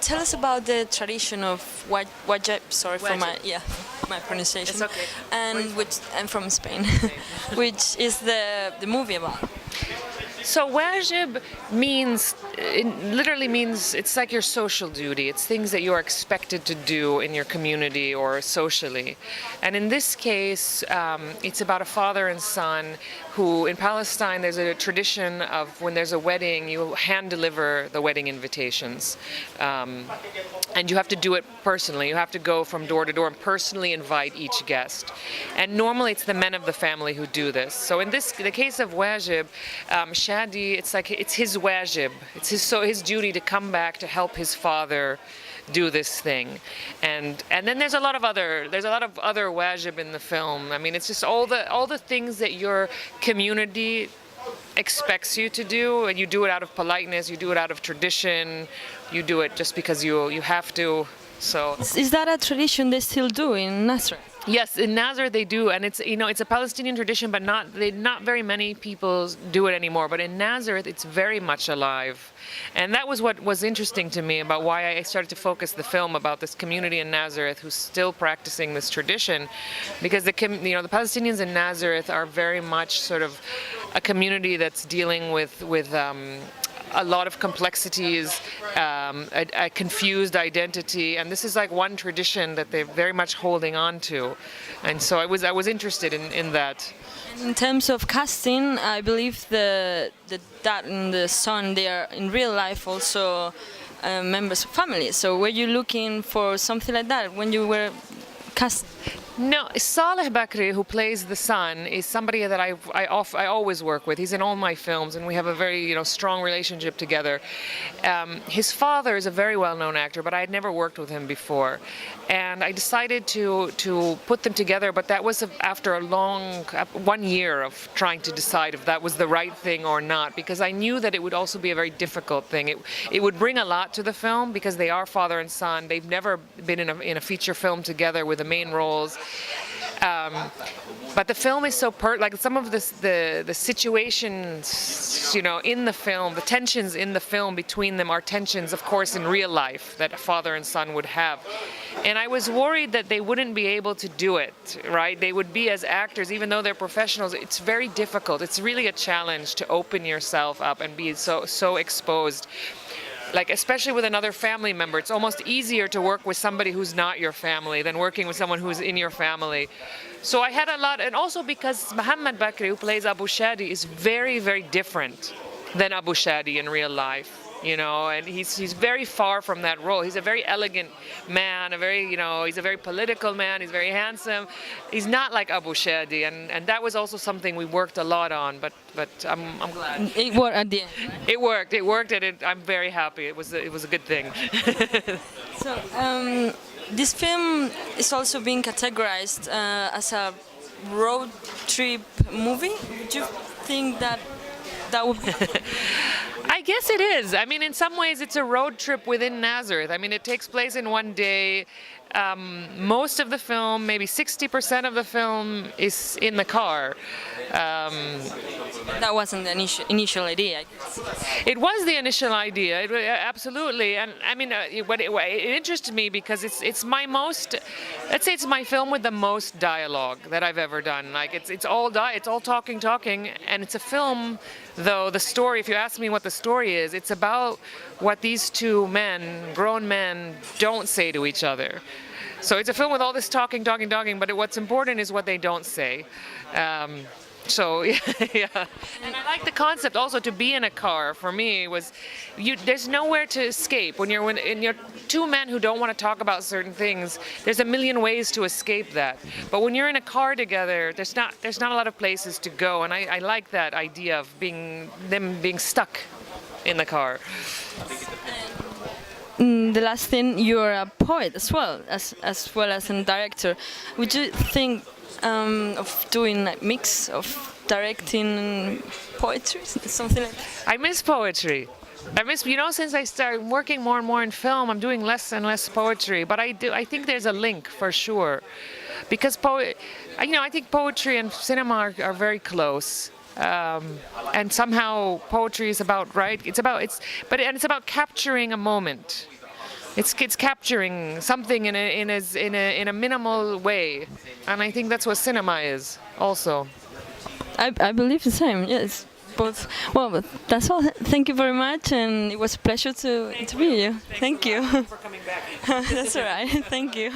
tell us about the tradition of Wajib. Sorry for Wajib. my pronunciation. It's okay. And which I'm from Spain, which is the movie about. So wajib means, it literally means, it's like your social duty. It's things that you are expected to do in your community or socially. And in this case, it's about a father and son who, in Palestine, there's a tradition of when there's a wedding, you hand deliver the wedding invitations. And you have to do it personally. You have to go from door to door and personally invite each guest. And normally it's the men of the family who do this. So in the case of wajib, Shadi, it's his wajib. It's his duty to come back to help his father do this thing. And then there's a lot of other wajib in the film. I mean, it's just all the things that your community expects you to do, and you do it out of politeness, you do it out of tradition, you do it just because you have to. So is that a tradition they still do in Nazareth? Yes, in Nazareth they do, and it's a Palestinian tradition, but not very many people do it anymore. But in Nazareth, it's very much alive, and that was what was interesting to me about why I started to focus the film about this community in Nazareth who's still practicing this tradition, because the Palestinians in Nazareth are very much sort of a community that's dealing with a lot of complexities, a confused identity, and this is like one tradition that they're very much holding on to, and so I was interested in that. In terms of casting, I believe the dad and the son, they are in real life also members of families. So were you looking for something like that when you were casting? No, Saleh Bakri, who plays the son, is somebody that I always work with. He's in all my films, and we have a very strong relationship together. His father is a very well-known actor, but I had never worked with him before, and I decided to put them together. But that was after a long 1 year of trying to decide if that was the right thing or not, because I knew that it would also be a very difficult thing. It would bring a lot to the film because they are father and son. They've never been in a feature film together with the main roles. But the film is so like some of the situations, in the film, the tensions in the film between them are tensions, of course, in real life that a father and son would have. And I was worried that they wouldn't be able to do it, right? They would be, as actors, even though they're professionals, it's very difficult. It's really a challenge to open yourself up and be so exposed. Like, especially with another family member, it's almost easier to work with somebody who's not your family than working with someone who's in your family. So I had a lot, and also because Mohammed Bakri, who plays Abu Shadi, is very, very different than Abu Shadi in real life. And he's very far from that role. He's a very elegant man, he's a very political man, he's very handsome. He's not like Abu Shadi, and that was also something we worked a lot on, but I'm glad. It worked at the end, right? It worked, and I'm very happy. It was a good thing. So, this film is also being categorized as a road trip movie. Would you think that would be? I guess it is. I mean, in some ways, it's a road trip within Nazareth. I mean, it takes place in one day. Most of the film, maybe 60% of the film, is in the car. That wasn't the initial idea, I guess. It was the initial idea, absolutely. And I mean, it interested me because it's my most, let's say it's my film with the most dialogue that I've ever done. Like it's all talking, and it's a film. Though the story, if you ask me what the story is, it's about what these two men, grown men, don't say to each other. So it's a film with all this talking, but what's important is what they don't say. So yeah, and I like the concept also to be in a car. For me, there's nowhere to escape when you're two men who don't want to talk about certain things. There's a million ways to escape that. But when you're in a car together, there's not a lot of places to go, and I like that idea of them being stuck in the car. The last thing, you're a poet as well as a director. Would you think of doing a mix of directing and poetry, something like that? I miss poetry. Since I started working more and more in film, I'm doing less and less poetry. But I think there's a link for sure, because I think poetry and cinema are very close. And somehow poetry is about it's about capturing a moment. it's capturing something in a minimal way, and I think that's what cinema is also. I believe the same. Yes, both. Well, but that's all. Thank you very much, and it was a pleasure to interview you. Thank you. For coming back. That's all right. Thank you.